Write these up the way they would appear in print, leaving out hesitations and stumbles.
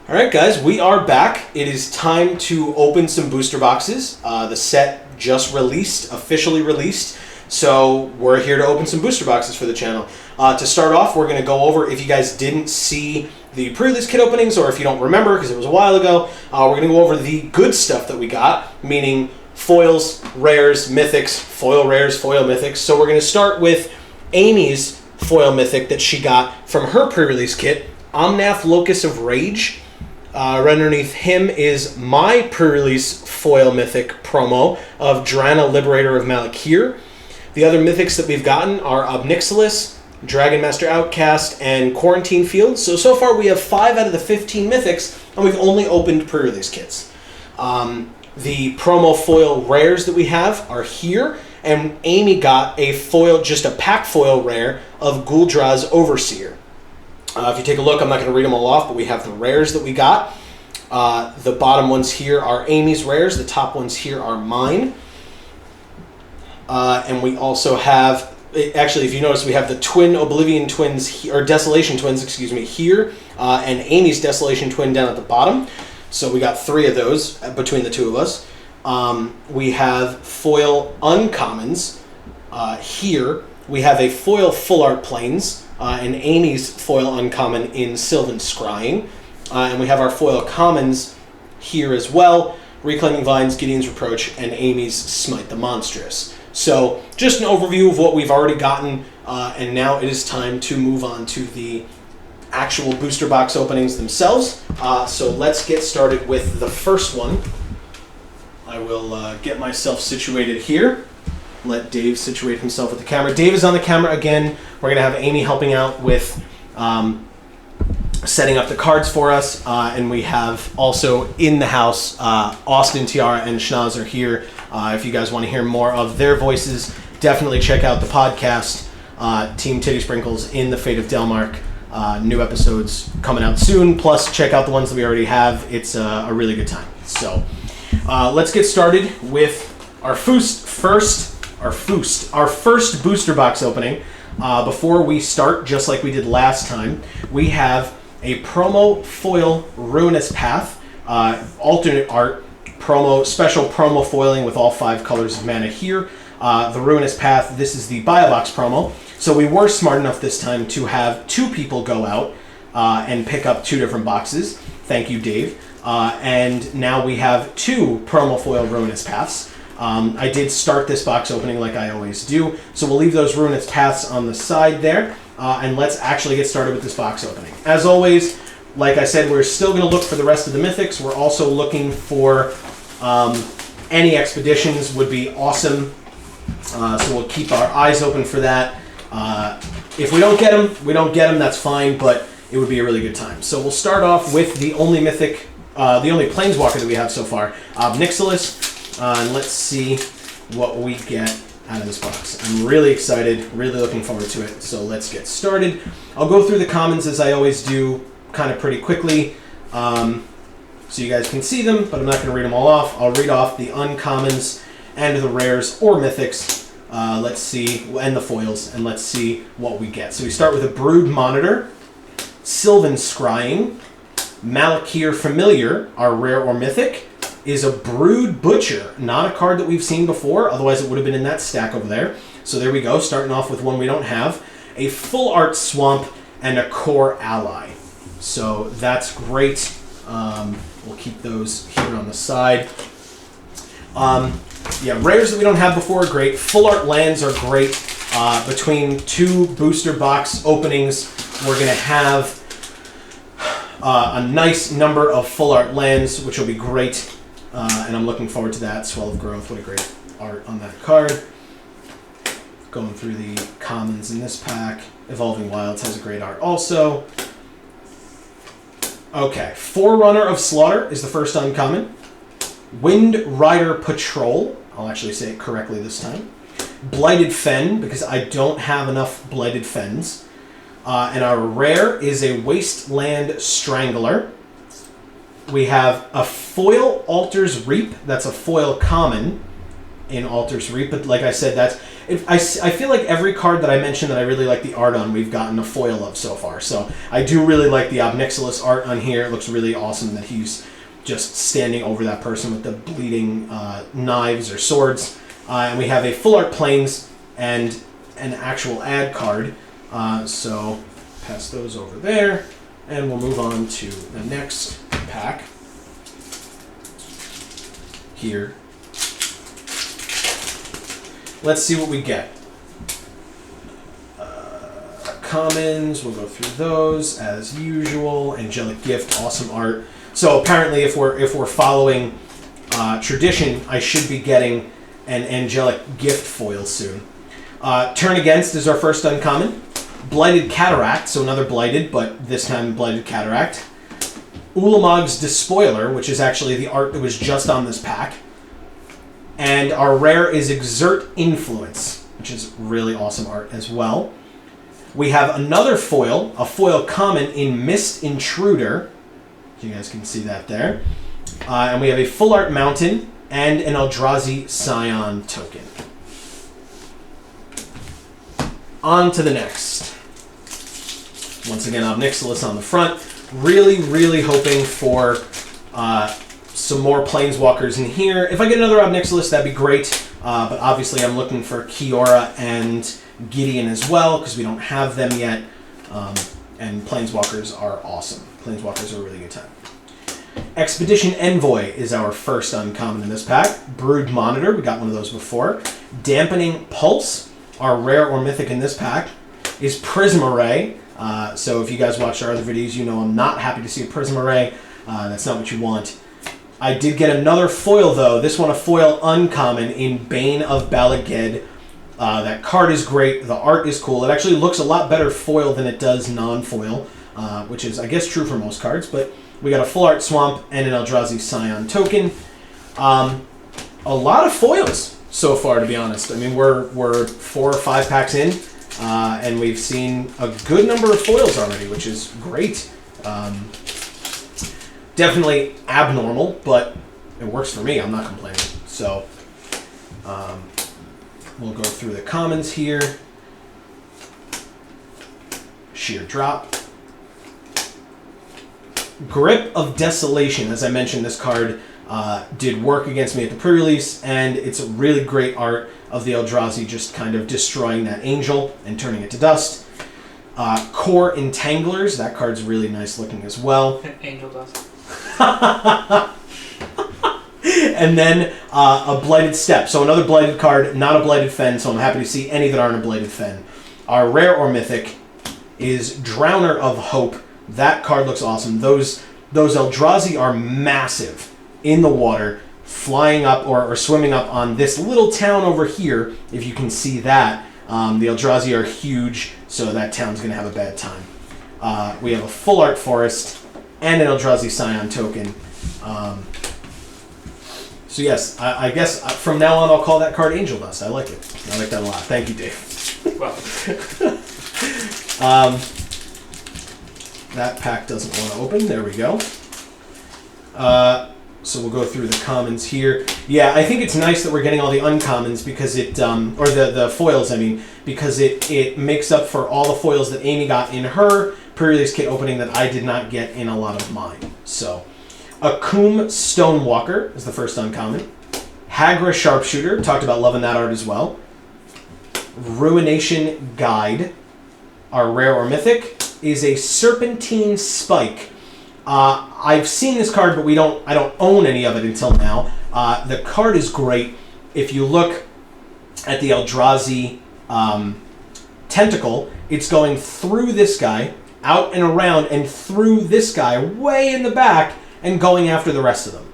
All right, guys, we are back. It is time to open some booster boxes. The set just released, officially released, so we're here to open some booster boxes for the channel. To start off, we're going to go over, if you guys didn't see the pre-release kit openings, or if you don't remember because it was a while ago, we're going to go over the good stuff that we got, meaning foils, rares, mythics, foil rares, foil mythics. So we're going to start with Amy's foil mythic that she got from her pre-release kit, Omnath Locus of Rage. Right underneath him is my pre-release foil mythic promo of Drana, Liberator of Malakir. The other mythics that we've gotten are Obnixilis, Dragon Master Outcast, and Quarantine Field. So far we have 5 out of the 15 mythics, and we've only opened pre-release kits. The promo foil rares that we have are here, and Amy got a foil, just a pack foil rare of Gul'Dra's Overseer. If you take a look, I'm not going to read them all off, but we have the rares that we got. The bottom ones here are Amy's rares. The top ones here are mine. And we also have, actually, if you notice, we have the twin Oblivion twins, or Desolation twins, excuse me, here, and Amy's Desolation twin down at the bottom. So we got 3 of those between the two of us. We have foil uncommons here. We have a foil full art plains. And Amy's foil uncommon in Sylvan Scrying. And we have our foil commons here as well. Reclaiming Vines, Gideon's Reproach, and Amy's Smite the Monstrous. So just an overview of what we've already gotten. And now it is time to move on to the actual booster box openings themselves. So let's get started with the first one. I will get myself situated here. Let Dave situate himself with the camera. Dave is on the camera again. We're going to have Amy helping out with setting up the cards for us. And we have also in the house, Austin, Tiara, and Schnaz are here. If you guys want to hear more of their voices, definitely check out the podcast, Team Titty Sprinkles in the Fate of Delmark. New episodes coming out soon. Plus, check out the ones that we already have. It's a really good time. So let's get started with our first booster box opening. Before we start, just like we did last time, we have a promo foil Ruinous Path, alternate art promo, special promo foiling with all 5 colors of mana here. The Ruinous Path, this is the Bio Box promo. So we were smart enough this time to have 2 people go out and pick up 2 different boxes. Thank you, Dave. And now we have 2 promo foil Ruinous Paths. I did start this box opening like I always do, so we'll leave those Ruinous Paths on the side there, and let's actually get started with this box opening. As always, like I said, we're still going to look for the rest of the mythics. We're also looking for any expeditions would be awesome, so we'll keep our eyes open for that. If we don't get them, that's fine, but it would be a really good time. So we'll start off with the only mythic, the only Planeswalker that we have so far, Obnixilis. And let's see what we get out of this box. I'm really excited, really looking forward to it. So let's get started. I'll go through the commons as I always do, kind of pretty quickly, so you guys can see them, but I'm not going to read them all off. I'll read off the uncommons and the rares or mythics. Let's see, and the foils, and let's see what we get. So we start with a Brood Monitor, Sylvan Scrying, Malakir Familiar, our rare or mythic, is a Brood Butcher, not a card that we've seen before, otherwise it would have been in that stack over there. So there we go, starting off with one we don't have. A Full Art Swamp and a Core Ally. So that's great. We'll keep those here on the side. Yeah, rares that we don't have before are great. Full Art lands are great. Between 2 booster box openings, we're going to have a nice number of Full Art lands, which will be great. And I'm looking forward to that. Swell of Growth, what a great art on that card. Going through the commons in this pack. Evolving Wilds has a great art also. Okay, Forerunner of Slaughter is the first uncommon. Wind Rider Patrol, I'll actually say it correctly this time. Blighted Fen, because I don't have enough Blighted Fens. And our rare is a Wasteland Strangler. We have a foil Altar's Reap. That's a foil common in Altar's Reap. But like I said, I feel like every card that I mentioned that I really like the art on, we've gotten a foil of so far. So I do really like the Obnixilis art on here. It looks really awesome that he's just standing over that person with the bleeding knives or swords. And we have a full art planes and an actual ad card. So pass those over there, and we'll move on to the next pack here. Let's see what we get. Commons, we'll go through those as usual. Angelic Gift, awesome art. So apparently, if we're following tradition, I should be getting an Angelic Gift foil soon. Turn Against is our first uncommon. Blighted Cataract, so another Blighted, but this time Blighted Cataract. Ulamog's Despoiler, which is actually the art that was just on this pack. And our rare is Exert Influence, which is really awesome art as well. We have another foil, a foil common in Mist Intruder. You guys can see that there. And we have a full art Mountain and an Eldrazi Scion token. On to the next. Once again, Obnixilis on the front. Really, really hoping for some more Planeswalkers in here. If I get another Obnixilis, that'd be great. But obviously, I'm looking for Kiora and Gideon as well, because we don't have them yet. And Planeswalkers are awesome. Planeswalkers are a really good time. Expedition Envoy is our first uncommon in this pack. Brood Monitor, we got one of those before. Dampening Pulse, our rare or mythic in this pack, is Prism Array. So if you guys watched our other videos, you know I'm not happy to see a Prism Array. That's not what you want. I did get another foil, though. This one a foil uncommon in Bane of Balaged. That card is great. The art is cool. It actually looks a lot better foil than it does non-foil, which is, I guess, true for most cards. But we got a full art Swamp and an Eldrazi Scion token. A lot of foils so far, to be honest. I mean, we're 4 or 5 packs in, and we've seen a good number of foils already, which is great. Definitely abnormal, but it works for me. I'm not complaining. So we'll go through the commons here. Sheer Drop. Grip of Desolation. As I mentioned, this card did work against me at the pre-release, and it's a really great art of the Eldrazi just kind of destroying that angel and turning it to dust. Core Entanglers. That card's really nice looking as well. Angel dust. And then a Blighted Step. So another Blighted card, not a Blighted Fen, so I'm happy to see any that aren't a Blighted Fen. Our rare or mythic is Drowner of Hope. That card looks awesome. Those Eldrazi are massive in the water, flying up or swimming up on this little town over here, if you can see that. The Eldrazi are huge, so that town's going to have a bad time. We have a full art forest and an Eldrazi Scion token. So yes, I guess from now on I'll call that card Angel Dust. I like it. I like that a lot. Thank you, Dave. Well. That pack doesn't want to open. There we go. So we'll go through the commons here. Yeah, I think it's nice that we're getting all the uncommons because it, or the foils, I mean, because it makes up for all the foils that Amy got in her pre-release kit opening that I did not get in a lot of mine. So, Akum Stonewalker is the first uncommon. Hagra Sharpshooter, talked about loving that art as well. Ruination Guide, our rare or mythic, is a Serpentine Spike. I've seen this card, but I don't own any of it until now. The card is great. If you look at the Eldrazi tentacle, it's going through this guy, out and around, and through this guy, way in the back, and going after the rest of them.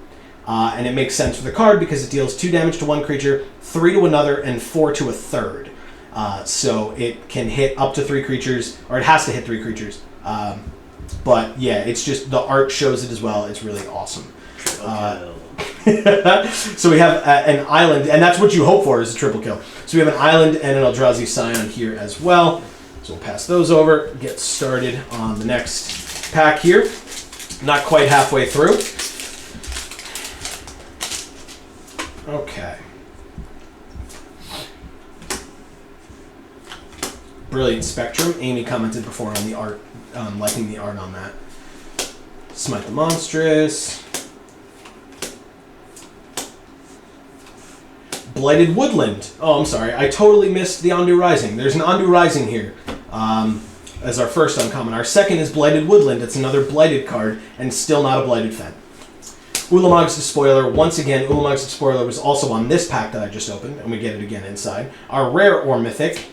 And it makes sense for the card because it deals 2 damage to one creature, 3 to another, and 4 to a third. So it can hit up to 3 creatures, or it has to hit 3 creatures. But yeah, it's just, the art shows it as well. It's really awesome. So we have an island, and that's what you hope for is a triple kill. So we have an island and an Eldrazi Scion here as well. So we'll pass those over, get started on the next pack here. Not quite halfway through. Okay. Brilliant Spectrum. Amy commented before on the art, liking the art on that. Smite the Monstrous. Blighted Woodland. Oh, I'm sorry. I totally missed the Ondu Rising. There's an Ondu Rising here as our first uncommon. Our second is Blighted Woodland. It's another Blighted card, and still not a Blighted Fen. Ulamog's Despoiler. Once again, Ulamog's Despoiler was also on this pack that I just opened, and we get it again inside. Our rare or mythic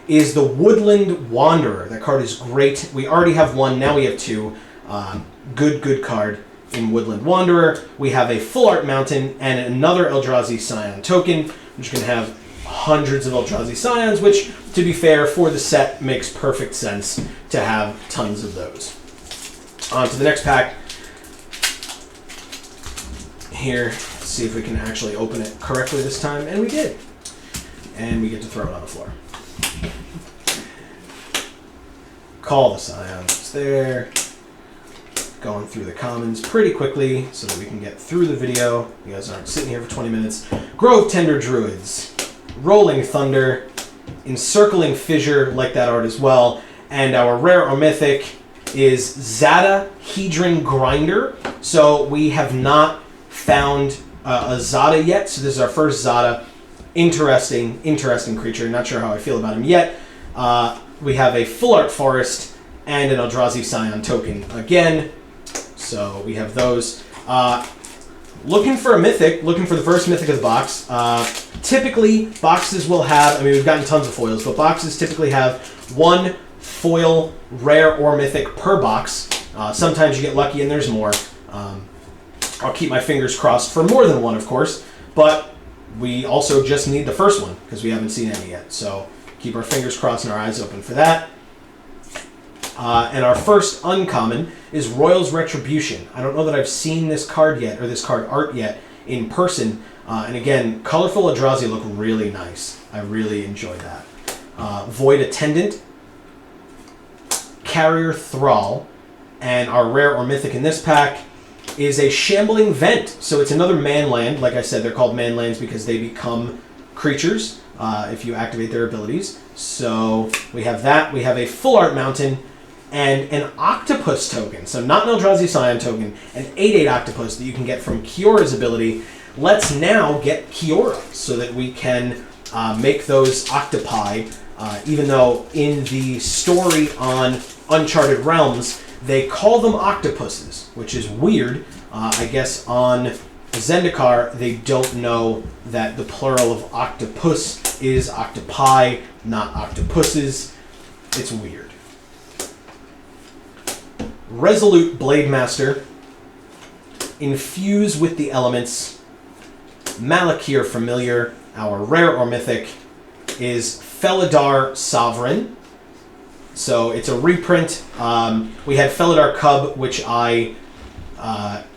is the Woodland Wanderer. That card is great. We already have one. Now we have two. Good card. In Woodland Wanderer, we have a full art mountain and another Eldrazi Scion token, which can have hundreds of Eldrazi Scions, which, to be fair, for the set, makes perfect sense to have tons of those. On to the next pack. Here, let's see if we can actually open it correctly this time, and we did. And we get to throw it on the floor. Call the Scions. It's there. Going through the commons pretty quickly so that we can get through the video. You guys aren't sitting here for 20 minutes. Grove Tender Druids, Rolling Thunder, Encircling Fissure, like that art as well. And our rare or mythic is Zada Hedron Grinder. So we have not found a Zada yet. So this is our first Zada. Interesting creature. Not sure how I feel about him yet. We have a full art forest and an Eldrazi Scion token again. So we have those. Looking for a mythic, looking for the first mythic of the box. Typically, boxes will have, I mean, we've gotten tons of foils, but boxes typically have one foil, rare, or mythic per box. Sometimes you get lucky and there's more. I'll keep my fingers crossed for more than one, of course, but we also just need the first one because we haven't seen any yet. So keep our fingers crossed and our eyes open for that. And our first uncommon is Royal's Retribution. I don't know that I've seen this card yet, or this card art yet, in person. And again, colorful Eldrazi look really nice. I really enjoy that. Void Attendant, Carrier Thrall, and our rare or mythic in this pack is a Shambling Vent. So it's another man land. Like I said, they're called man lands because they become creatures if you activate their abilities. So we have that. We have a full art mountain and an octopus token. So not an Eldrazi Scion token, an 8/8 octopus that you can get from Kiora's ability. Let's now get Kiora so that we can make those octopi, even though in the story on Uncharted Realms, they call them octopuses, which is weird. I guess on Zendikar, they don't know that the plural of octopus is octopi, not octopuses. It's weird. Resolute Blademaster, Infuse with the Elements, Malakir Familiar. Our rare or mythic is Felidar Sovereign. So it's a reprint. We had Felidar Cub, which I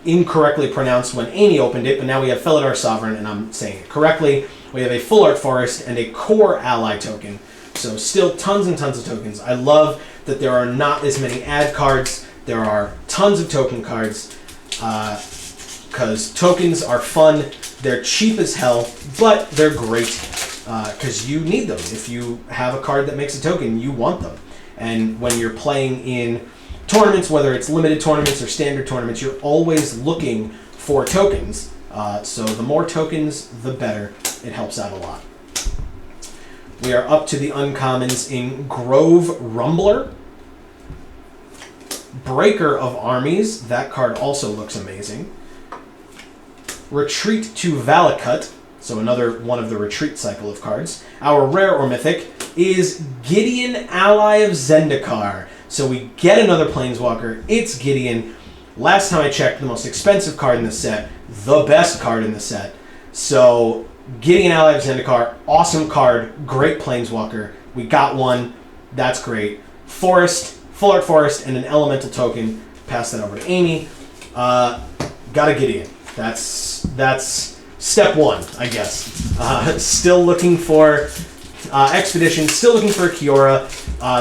incorrectly pronounced when Amy opened it, but now we have Felidar Sovereign, and I'm saying it correctly. We have a full art forest and a core ally token. So still tons and tons of tokens. I love that there are not as many ad cards. There are tons of token cards because tokens are fun. They're cheap as hell, but they're great because you need them. If you have a card that makes a token, you want them. And when you're playing in tournaments, whether it's limited tournaments or standard tournaments, you're always looking for tokens. So the more tokens, the better. It helps out a lot. We are up to the uncommons in Grove Rumbler. Breaker of Armies. That card also looks amazing. Retreat to Valakut. So another one of the retreat cycle of cards. Our rare or mythic is Gideon, Ally of Zendikar. So we get another Planeswalker. It's Gideon. Last time I checked, the most expensive card in the set. The best card in the set. So Gideon, Ally of Zendikar. Awesome card. Great Planeswalker. We got one. That's great. Forest. Full art forest and an elemental token. Pass that over to Amy. Got a Gideon. That's step one, I guess. Still looking for Expedition. Still looking for a Kiora.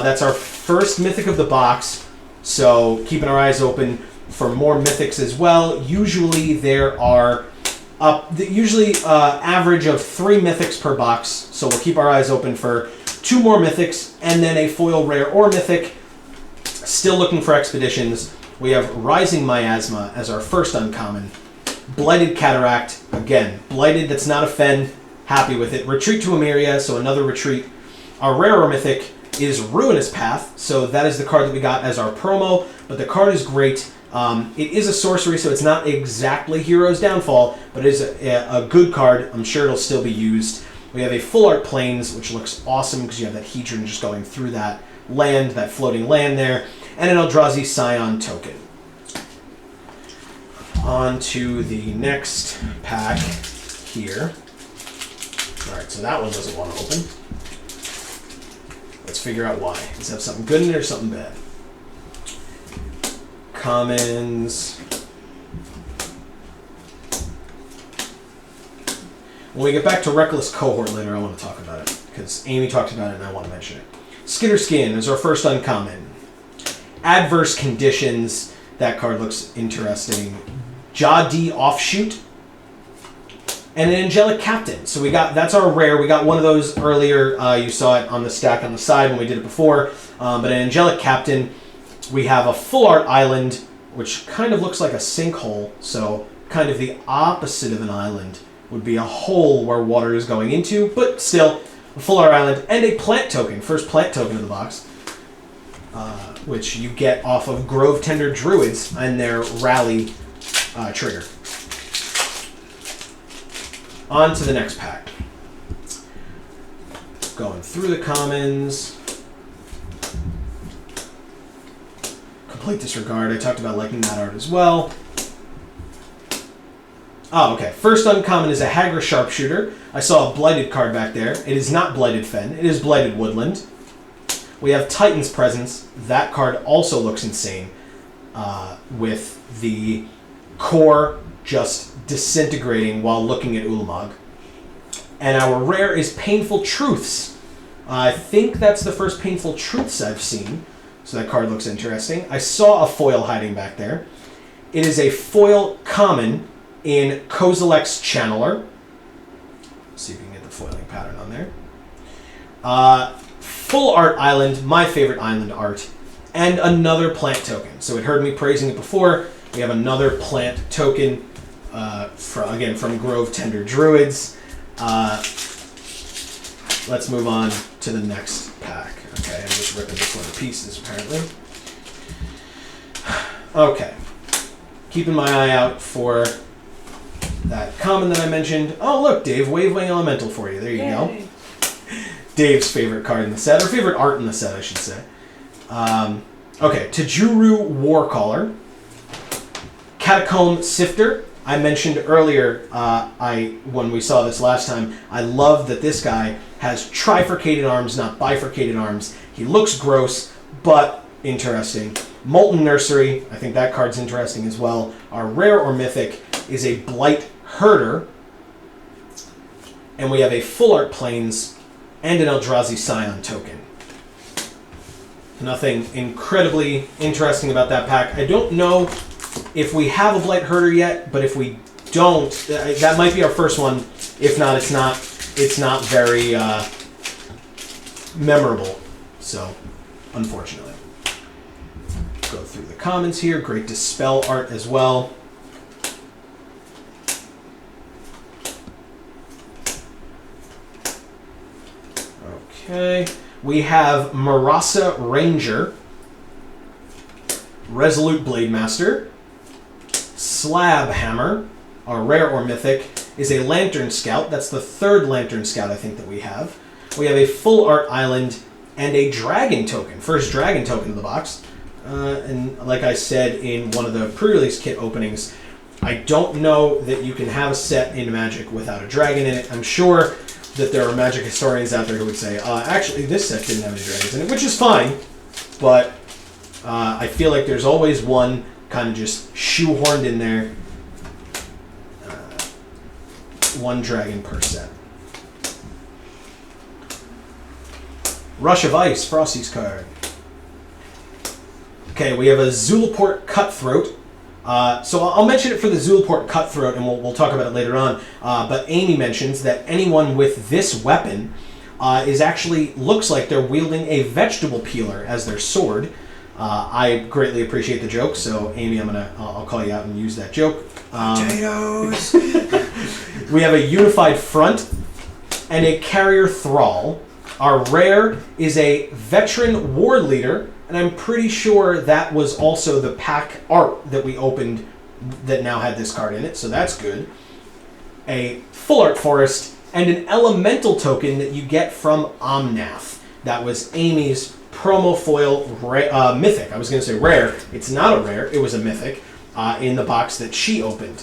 That's our first mythic of the box. So keeping our eyes open for more mythics as well. Usually there are average of 3 mythics per box. So we'll keep our eyes open for 2 more mythics, and then a foil rare or mythic. Still looking for expeditions. We have Rising Miasma as our first uncommon. Blighted Cataract, again, Blighted, that's not a Fen, happy with it. Retreat to Emeria, so another retreat. Our rare or mythic is Ruinous Path, so that is the card that we got as our promo, but the card is great. It is a sorcery, so it's not exactly Hero's Downfall, but it is a good card. I'm sure it'll still be used. We have a Full Art Plains, which looks awesome because you have that Hedron just going through that land, that floating land there, and an Eldrazi Scion token. On to the next pack here. Alright, so that one doesn't want to open. Let's figure out why. Does it have something good in it or something bad? Commons. When we get back to Reckless Cohort later, I want to talk about it, because Amy talked about it and I want to mention it. Skitter Skin is our first uncommon. Adverse Conditions. That card looks interesting. Jadi Offshoot. And an Angelic Captain. So that's our rare. We got one of those earlier. You saw it on the stack on the side when we did it before. But an Angelic Captain. We have a Full Art Island, which kind of looks like a sinkhole. So kind of the opposite of an island would be a hole where water is going into. But still, a Full Art Island. And a plant token. First plant token in the box. Which you get off of Grove Tender Druids and their Rally trigger. On to the next pack. Going through the commons. Complete Disregard. I talked about liking that art as well. Oh, okay. First uncommon is a Hagra Sharpshooter. I saw a Blighted card back there. It is not Blighted Fen. It is Blighted Woodland. We have Titan's Presence. That card also looks insane. With the core just disintegrating while looking at Ulamog. And our rare is Painful Truths. I think that's the first Painful Truths I've seen. So that card looks interesting. I saw a foil hiding back there. It is a foil common in Kozilek's Channeler. Let's see if we can get the foiling pattern on there. Full Art Island, my favorite island art. And another plant token. So it heard me praising it before. We have another plant token. From Grove Tender Druids. Let's move on to the next pack. Okay, I'm just ripping this one to pieces, apparently. Okay. Keeping my eye out for that common that I mentioned. Oh, look, Dave, Wavewing Elemental for you. There you go. Dave's favorite card in the set, or favorite art in the set, I should say. Okay, Tajuru Warcaller. Catacomb Sifter. I mentioned earlier, when we saw this last time, I love that this guy has trifurcated arms, not bifurcated arms. He looks gross, but interesting. Molten Nursery, I think that card's interesting as well. Our rare or mythic is a Blight Herder. And we have a Full Art Plains and an Eldrazi Scion token. Nothing incredibly interesting about that pack. I don't know if we have a Blight Herder yet, but if we don't, that might be our first one. If not, it's not very memorable. So, unfortunately. Go through the commons here. Great Dispel art as well. Okay. We have Marasa Ranger, Resolute Blade Master, Slab Hammer, our rare or mythic, is a Lantern Scout. That's the third Lantern Scout I think that we have. We have a Full Art Island and a Dragon token. First Dragon token in the box. And like I said in one of the pre-release kit openings, I don't know that you can have a set in Magic without a dragon in it. I'm sure that there are Magic historians out there who would say, actually, this set didn't have any dragons in it, which is fine, but I feel like there's always one kind of just shoehorned in there. One dragon per set. Rush of Ice, Frosty's card. Okay, we have a Zulaport Cutthroat. So I'll mention it for the Zulaport Cutthroat, and we'll talk about it later on. But Amy mentions that anyone with this weapon is actually looks like they're wielding a vegetable peeler as their sword. I greatly appreciate the joke, so Amy, I'll call you out and use that joke. Potatoes. We have a unified front and a carrier thrall. Our rare is a veteran war leader, and I'm pretty sure that was also the pack art that we opened that now had this card in it, so that's good. A full art forest, and an elemental token that you get from Omnath. That was Amy's promo foil mythic. I was going to say rare. It's not a rare. It was a mythic in the box that she opened.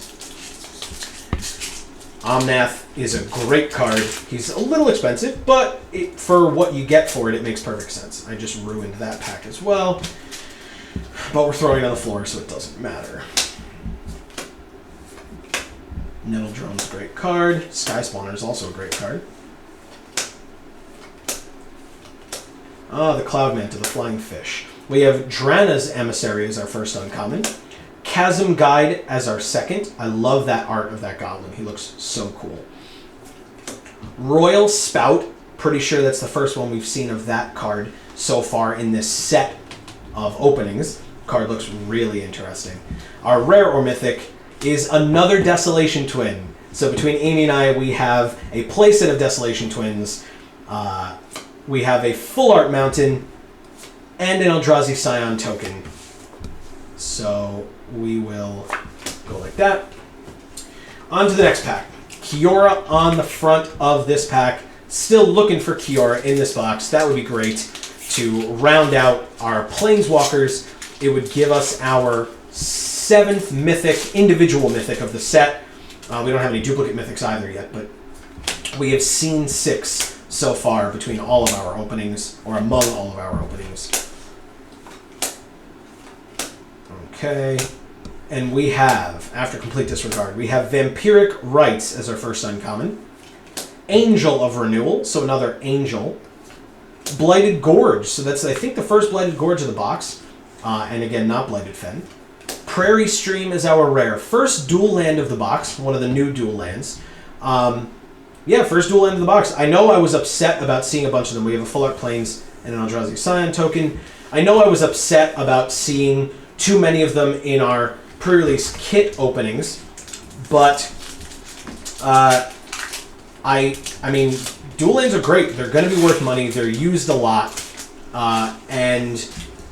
Omnath is a great card. He's a little expensive, but for what you get for it, it makes perfect sense. I just ruined that pack as well. But we're throwing it on the floor, so it doesn't matter. Nettle Drone's a great card. Sky Spawner is also a great card. The Cloud Manta, the Flying Fish. We have Drana's Emissary as our first uncommon. Chasm Guide as our second. I love that art of that goblin. He looks so cool. Royal Spout. Pretty sure that's the first one we've seen of that card so far in this set of openings. Card looks really interesting. Our rare or mythic is another Desolation Twin. So between Amy and I, we have a playset of Desolation Twins. We have a full art mountain and an Eldrazi Scion token. So we will go like that. On to the next pack. Kiora on the front of this pack. Still looking for Kiora in this box. That would be great to round out our Planeswalkers. It would give us our 7th mythic, individual mythic of the set. We don't have any duplicate mythics either yet, but we have seen 6 so far between all of our openings, or among all of our openings. Okay. And we have, after complete disregard, we have Vampiric Rites as our first uncommon. Angel of Renewal, so another angel. Blighted Gorge, so that's, I think, the first Blighted Gorge of the box. And again, not Blighted Fen. Prairie Stream is our rare. First dual land of the box, one of the new dual lands. Yeah, first dual land of the box. I know I was upset about seeing a bunch of them. We have a Full Art Plains and an Eldrazi Scion token. I know I was upset about seeing too many of them in our pre-release kit openings, but I mean, dual lands are great. They're going to be worth money. They're used a lot, and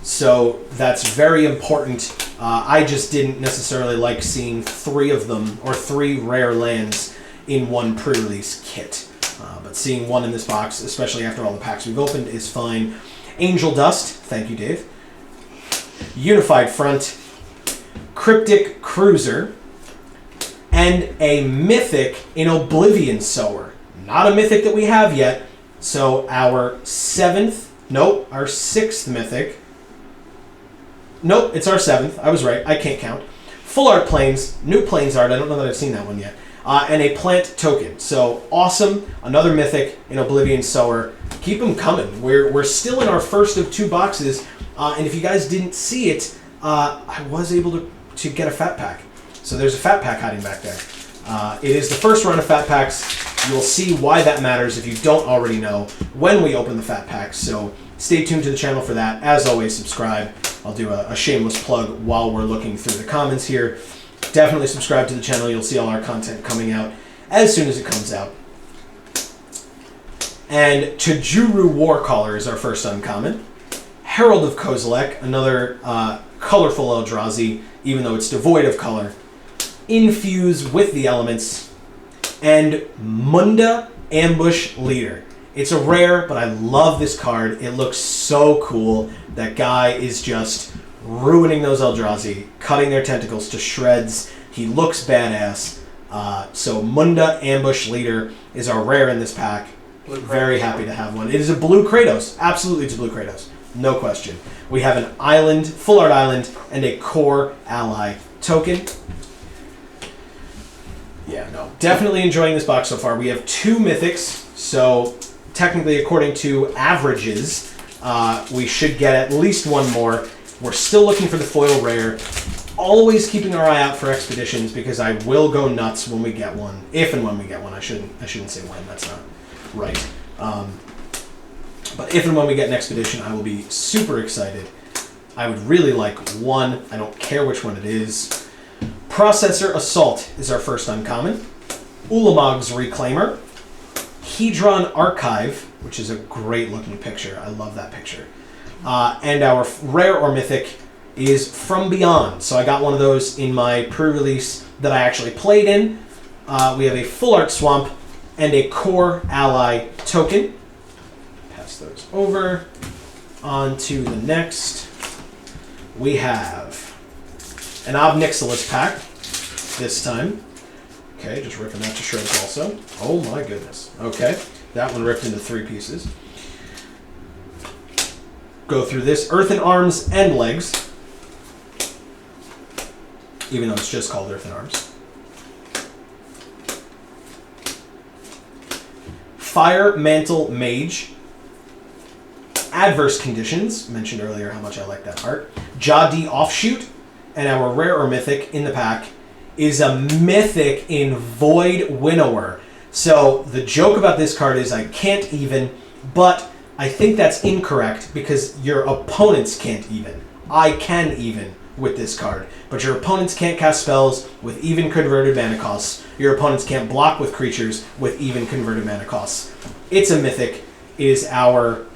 so that's very important. I just didn't necessarily like seeing 3 of them, or 3 rare lands in one pre-release kit. But seeing 1 in this box, especially after all the packs we've opened, is fine. Angel Dust, thank you, Dave. Unified Front, Cryptic Cruiser, and a mythic in Oblivion Sower. Not a mythic that we have yet, so our 6th mythic. Nope, it's our 7th. I was right. I can't count. Full Art Plains, new Plains art. I don't know that I've seen that one yet. And a plant token. So awesome. Another mythic in Oblivion Sower. Keep them coming. We're still in our first of 2 boxes. And if you guys didn't see it, I was able to get a fat pack. So there's a fat pack hiding back there. It is the first run of fat packs. You'll see why that matters if you don't already know when we open the fat packs. So stay tuned to the channel for that. As always, subscribe. I'll do a shameless plug while we're looking through the comments here. Definitely subscribe to the channel. You'll see all our content coming out as soon as it comes out. And Tajuru Warcaller is our first uncommon. Herald of Kozilek, another colorful Eldrazi, even though it's devoid of color. Infuse with the elements. And Munda Ambush Leader. It's a rare, but I love this card. It looks so cool. That guy is just ruining those Eldrazi, cutting their tentacles to shreds. He looks badass. So Munda Ambush Leader is our rare in this pack. Very happy to have one. It is a blue Kratos. Absolutely, it's a blue Kratos. No question. We have an island, full art island, and a core ally token. Yeah, no. Definitely enjoying this box so far. We have 2 mythics, so technically, according to averages, we should get at least 1 more. We're still looking for the foil rare. Always keeping our eye out for expeditions because I will go nuts when we get one. If and when we get one. I shouldn't say when. That's not right. But if and when we get an expedition, I will be super excited. I would really like one. I don't care which one it is. Processor Assault is our first uncommon. Ulamog's Reclaimer. Hedron Archive, which is a great looking picture. I love that picture. And our rare or mythic is From Beyond. So I got one of those in my pre-release that I actually played in. We have a Full Art Swamp and a Core Ally token. Pass those over. On to the next. We have an Ob Nixilis pack this time. Okay, just ripping that to shreds also. Oh my goodness. Okay, that one ripped into 3 pieces. Go through this. Earthen Arms and Legs. Even though it's just called Earthen Arms. Fire Mantle Mage. Adverse Conditions. Mentioned earlier how much I like that art. Jadi Offshoot. And our rare or mythic in the pack is a mythic in Void Winnower. So the joke about this card is I can't even, but I think that's incorrect because your opponents can't even. I can even with this card, but your opponents can't cast spells with even converted mana costs. Your opponents can't block with creatures with even converted mana costs. It's a mythic. It is our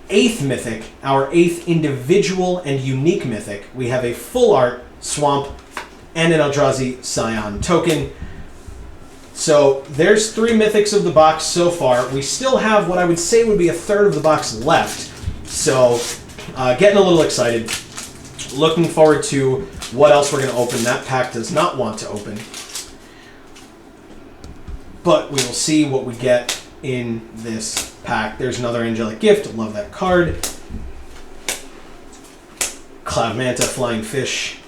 8th mythic, our 8th individual and unique mythic. We have a Full Art Swamp and an Eldrazi Scion token. So there's 3 mythics of the box so far. We still have what I would say would be a third of the box left. So getting a little excited. Looking forward to what else we're going to open. That pack does not want to open. But we will see what we get in this pack. There's another Angelic Gift. Love that card. Cloud Manta, Flying Fish.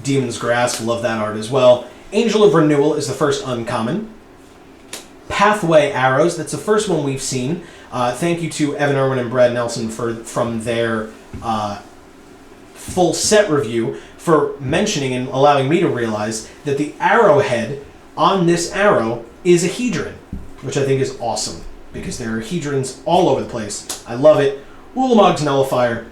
Demon's Grasp. Love that art as well. Angel of Renewal is the first uncommon. Pathway Arrows. That's the first one we've seen. Thank you to Evan Irwin and Brad Nelson from their full set review for mentioning and allowing me to realize that the arrowhead on this arrow is a Hedron, which I think is awesome because there are Hedrons all over the place. I love it. Ulamog's Nullifier.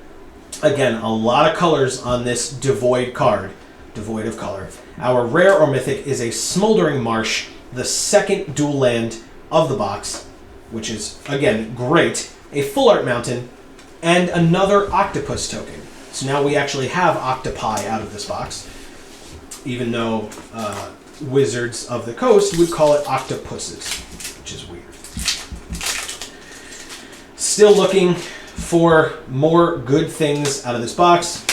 Again, a lot of colors on this devoid card. Devoid of color. Our rare or mythic is a Smoldering Marsh, the second dual land of the box, which is, again, great. A Full Art Mountain, and another Octopus token. So now we actually have octopi out of this box, even though Wizards of the Coast would call it octopuses, which is weird. Still looking for more good things out of this box.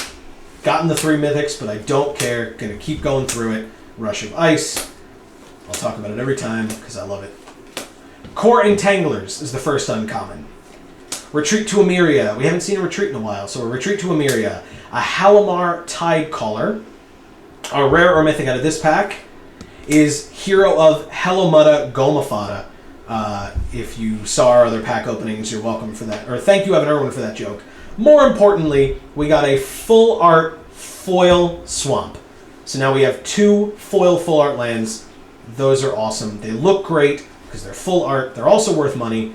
Gotten the 3 mythics, but I don't care. Gonna keep going through it. Rush of Ice. I'll talk about it every time because I love it. Core Entanglers is the first uncommon. Retreat to Emeria. We haven't seen a retreat in a while, so a Retreat to Emeria. A Halimar Tidecaller. Our rare or mythic out of this pack is Hero of Helomutta Gomafada. If you saw our other pack openings, you're welcome for that. Or thank you, Evan Irwin, for that joke. More importantly, we got a Full Art Foil Swamp. So now we have 2 foil Full Art lands. Those are awesome. They look great because they're full art. They're also worth money.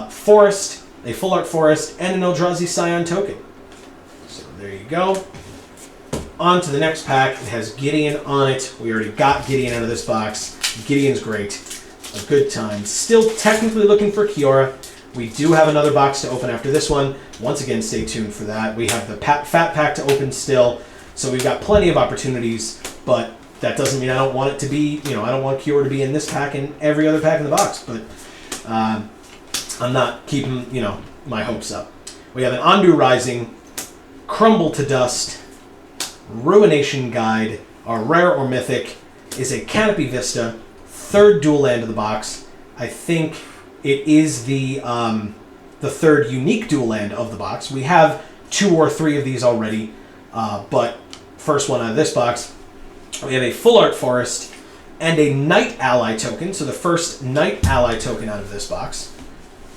Forest, a Full Art Forest, and an Eldrazi Scion token. So there you go. On to the next pack. It has Gideon on it. We already got Gideon out of this box. Gideon's great. A good time. Still technically looking for Kiora. We do have another box to open after this one. Once again, stay tuned for that. We have the Fat Pack to open still. So we've got plenty of opportunities, but that doesn't mean I don't want it to be, I don't want Kiora to be in this pack and every other pack in the box, but I'm not keeping, my hopes up. We have an Ondu Rising, Crumble to Dust, Ruination Guide. Our rare or mythic is a Canopy Vista, 3rd dual land of the box. I think it is the 3rd unique dual land of the box. We have 2 or 3 of these already, but first one out of this box, we have a Full Art Forest and a Night Ally token. So the first Night Ally token out of this box.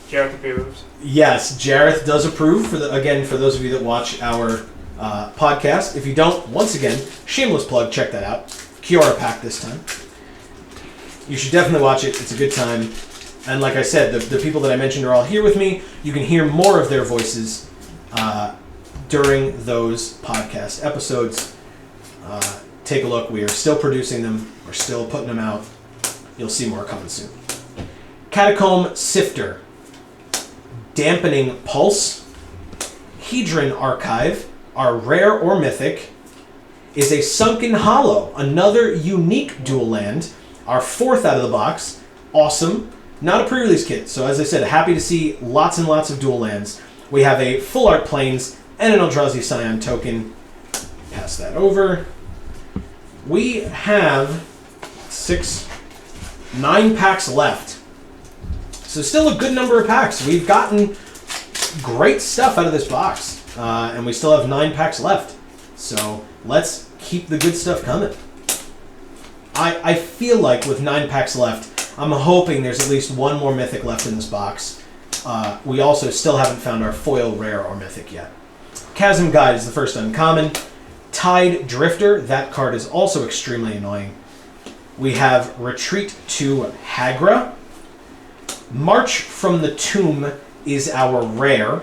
Jareth approves. Yes, Jareth does approve. For those of you that watch our podcast, if you don't, once again, shameless plug. Check that out. Kiora pack this time. You should definitely watch it. It's a good time. And like I said, the people that I mentioned are all here with me. You can hear more of their voices during those podcast episodes. Take a look. We are still producing them. We're still putting them out. You'll see more coming soon. Catacomb Sifter. Dampening Pulse. Hedron Archive, our rare or mythic, is a Sunken Hollow, another unique dual land, our 4th out of the box. Awesome. Not a pre-release kit, so as I said, happy to see lots and lots of dual lands. We have a Full Art Plains and an Eldrazi Scion token. Pass that over. We have 9 packs left. So still a good number of packs. We've gotten great stuff out of this box. And we still have 9 packs left. So let's keep the good stuff coming. I feel like with 9 packs left, I'm hoping there's at least one more mythic left in this box. We also still haven't found our foil rare or mythic yet. Chasm Guide is the first uncommon. Tide Drifter, that card is also extremely annoying. We have Retreat to Hagra. March from the Tomb is our rare.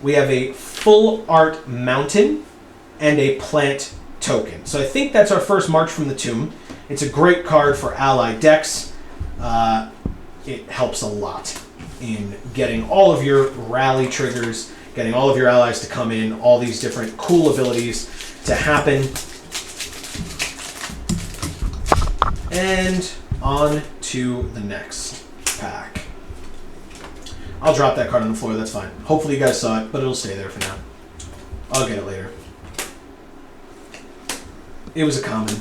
We have a Full Art Mountain and a Plant token. So I think that's our first March from the Tomb. It's a great card for ally decks. It helps a lot in getting all of your rally triggers, getting all of your allies to come in, all these different cool abilities to happen. And on to the next pack. I'll drop that card on the floor, that's fine. Hopefully you guys saw it, but it'll stay there for now. I'll get it later. It was a common.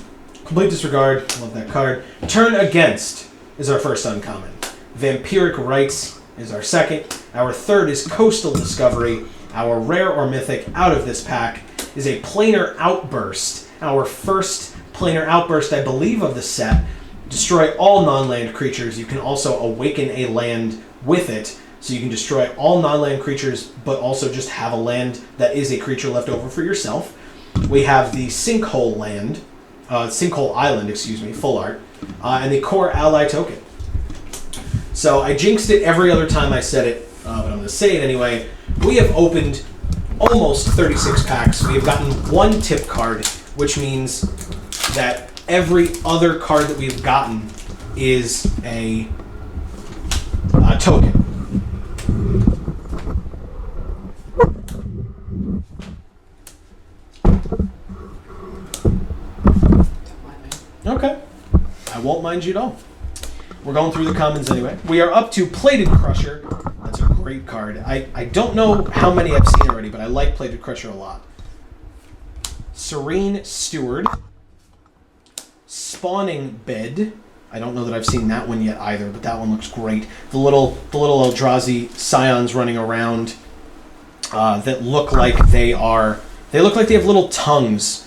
Complete Disregard, love that card. Turn Against is our first uncommon. Vampiric Rites is our second. Our third is Coastal Discovery. Our rare or mythic out of this pack is a Planar Outburst. Our first Planar Outburst, I believe, of the set. Destroy all non-land creatures. You can also awaken a land with it. So you can destroy all non-land creatures, but also just have a land that is a creature left over for yourself. We have the Sinkhole Island, Full Art, and the Core Ally token. So I jinxed it every other time I said it, but I'm going to say it anyway. We have opened almost 36 packs. We have gotten 1 tip card, which means that every other card that we've gotten is a token. Okay. I won't mind you at all. We're going through the commons anyway. We are up to Plated Crusher. That's a great card. I don't know how many I've seen already, but I like Plated Crusher a lot. Serene Steward. Spawning Bed. I don't know that I've seen that one yet either, but that one looks great. The little Eldrazi Scions running around that look like they look like they have little tongues,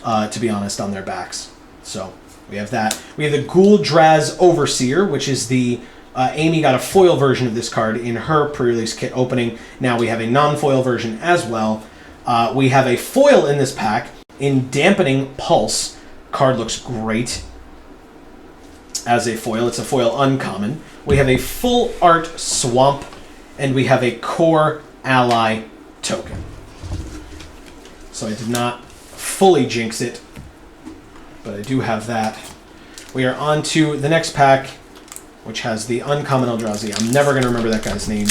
to be honest, on their backs. So we have that. We have the Ghoul-Draz Overseer, which is the Amy got a foil version of this card in her pre-release kit opening. Now we have a non-foil version as well. We have a foil in this pack in Dampening Pulse. Card looks great as a foil. It's a foil uncommon. We have a Full Art Swamp, and we have a Core Ally token. So I did not fully jinx it, but I do have that. We are on to the next pack, which has the uncommon Eldrazi. I'm never going to remember that guy's name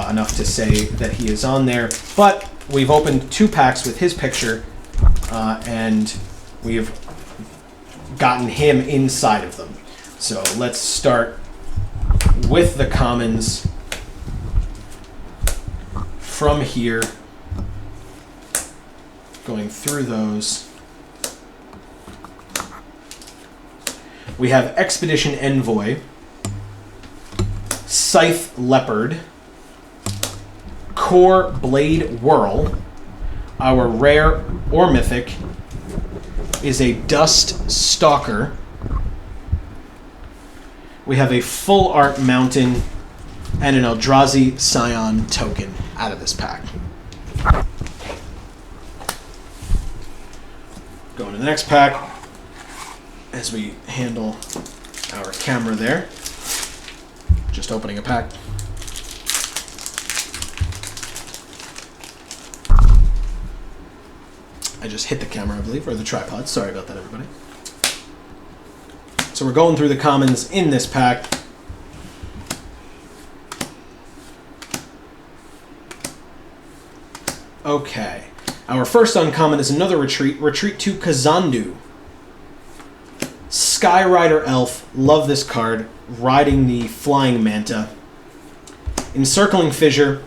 enough to say that he is on there, but we've opened 2 packs with his picture, and we've gotten him inside of them. So let's start with the commons from here, going through those. We have Expedition Envoy, Scythe Leopard, Core Blade Whirl. Our rare or mythic is a Dust Stalker. We have a Full Art Mountain and an Eldrazi Scion token out of this pack. Going to the next pack as we handle our camera there. Just opening a pack. I just hit the camera, I believe, or the tripod. Sorry about that, everybody. So we're going through the commons in this pack. Okay. Our first uncommon is another retreat. Retreat to Kazandu. Skyrider Elf. Love this card. Riding the Flying Manta. Encircling Fissure.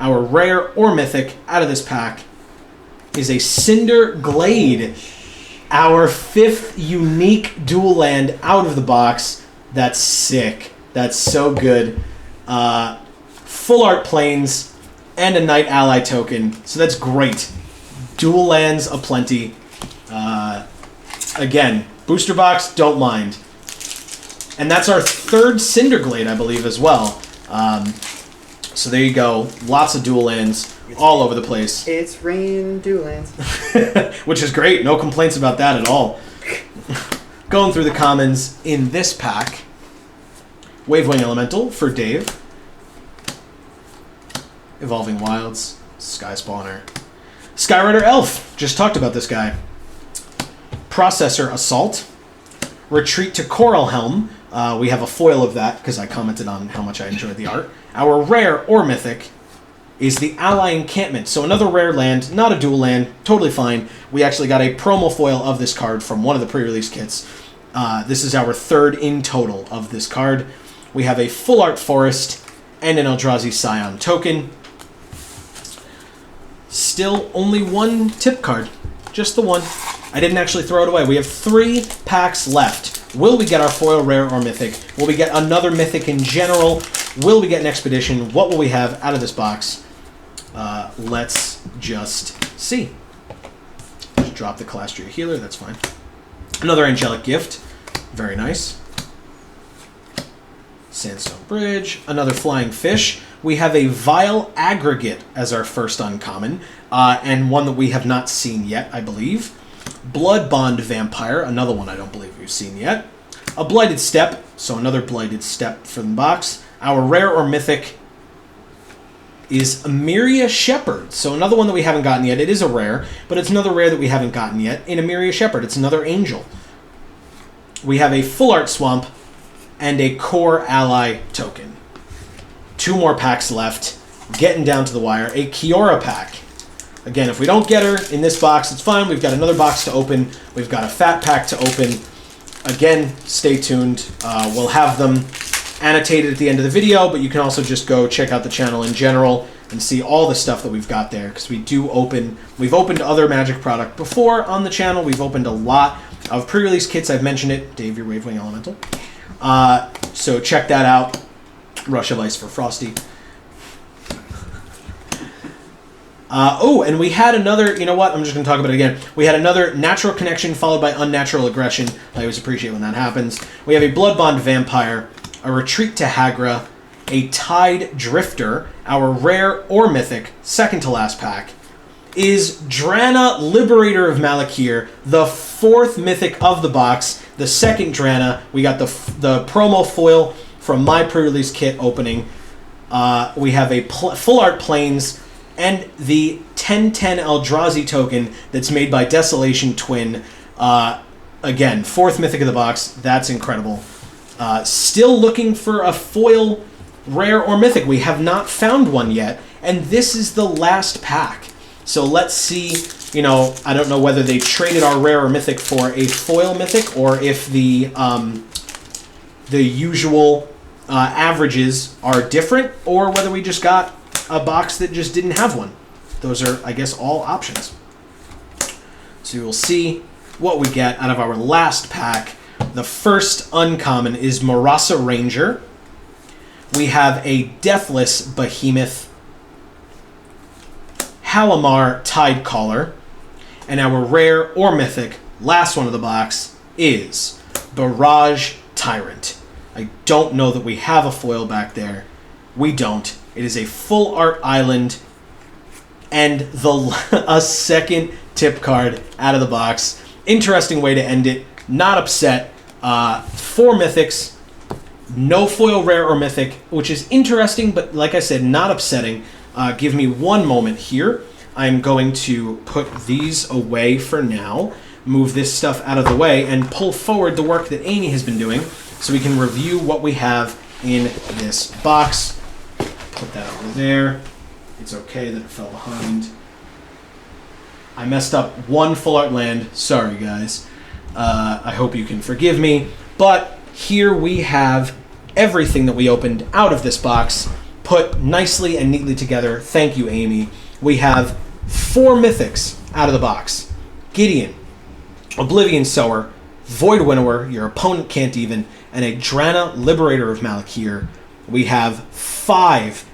Our rare or mythic out of this pack is a Cinder Glade. Our 5th unique dual land out of the box. That's sick. That's so good. Full art planes and a Knight Ally token. So that's great. Dual lands aplenty. Again, booster box, don't mind. And that's our 3rd Cinder Glade, I believe, as well. So there you go. Lots of dual lands all over the place. It's rain dual lands. Which is great. No complaints about that at all. Going through the commons in this pack. Wavewing Elemental for Dave. Evolving Wilds. Sky Spawner. Skyrider Elf. Just talked about this guy. Processor Assault. Retreat to Coral Helm. We have a foil of that because I commented on how much I enjoyed the art. Our rare or mythic is the Ally Encampment. So another rare land, not a dual land, totally fine. We actually got a promo foil of this card from one of the pre-release kits. This is our 3rd in total of this card. We have a Full Art Forest and an Eldrazi Scion token. Still only one tip card. Just the one. I didn't actually throw it away. We have 3 packs left. Will we get our foil rare or mythic? Will we get another mythic in general? Will we get an expedition? What will we have out of this box? Let's just see. Just drop the Calastria Healer. That's fine. Another Angelic Gift. Very nice. Sandstone Bridge. Another Flying Fish. We have a Vile Aggregate as our first uncommon, and one that we have not seen yet, I believe. Blood Bond Vampire, another one I don't believe we've seen yet. A Blighted Step, so another Blighted Step from the box. Our rare or mythic is Emiria Shepherd, so another one that we haven't gotten yet. It is a rare, but it's another rare that we haven't gotten yet. In Emiria Shepherd, it's another angel. We have a Full Art Swamp and a Core Ally token. 2 more packs left. Getting down to the wire. A Kiora pack. Again, if we don't get her in this box, it's fine. We've got another box to open. We've got a fat pack to open. Again, stay tuned. We'll have them annotated at the end of the video, but you can also just go check out the channel in general and see all the stuff that we've got there, because we've opened other Magic product before on the channel. We've opened a lot of pre-release kits. I've mentioned it. Dave, your Wavewing Elemental. So check that out. Rush of Ice for Frosty. And we had another, you know what, I'm just going to talk about it again. We had another Natural Connection followed by Unnatural Aggression. I always appreciate when that happens. We have a Blood Bond Vampire, a Retreat to Hagra, a Tide Drifter, our rare or mythic, second to last pack, is Drana, Liberator of Malakir, the 4th mythic of the box, the second Drana. We got the promo foil from my pre-release kit opening. We have a Full Art Plains and the 10/10 Eldrazi token that's made by Desolation Twin. Again, 4th mythic of the box. That's incredible. Still looking for a foil rare or mythic. We have not found one yet, and this is the last pack. So let's see, I don't know whether they traded our rare or mythic for a foil mythic, or if the usual averages are different, or whether we just got a box that just didn't have one. Those are, I guess, all options. So we'll see what we get out of our last pack. The first uncommon is Marasa Ranger. We have a Deathless Behemoth, Halimar Tidecaller, and our rare or mythic, last one of the box, is Barrage Tyrant. I don't know that we have a foil back there. We don't. It is a Full Art Island and a second tip card out of the box. Interesting way to end it. Not upset. 4 mythics, no foil rare or mythic, which is interesting, but like I said, not upsetting. Give me one moment here. I'm going to put these away for now, move this stuff out of the way, and pull forward the work that Amy has been doing so we can review what we have in this box. Put that over there. It's okay that it fell behind. I messed up one full art land. Sorry, guys. I hope you can forgive me. But here we have everything that we opened out of this box put nicely and neatly together. Thank you, Amy. We have 4 mythics out of the box. Gideon, Oblivion Sower, Void Winnower, your opponent can't even, and a Drana, Liberator of Malakir. We have 5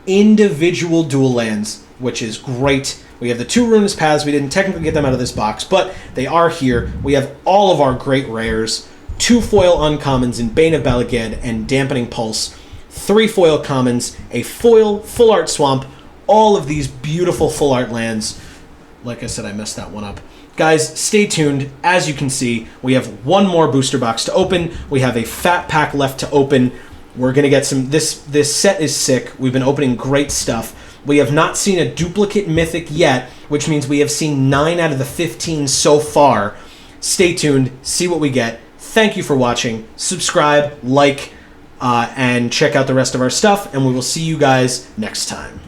individual dual lands, which is great. We have the 2 Ruinous Paths. We didn't technically get them out of this box, but they are here. We have all of our great rares, 2 foil uncommons in Bane of Balaged and Dampening Pulse, 3 foil commons, a foil full art swamp, all of these beautiful full art lands. Like I said, I messed that one up. Guys, stay tuned. As you can see, we have one more booster box to open. We have a fat pack left to open. We're going to get some... This set is sick. We've been opening great stuff. We have not seen a duplicate mythic yet, which means we have seen 9 out of the 15 so far. Stay tuned. See what we get. Thank you for watching. Subscribe, like, and check out the rest of our stuff, and we will see you guys next time.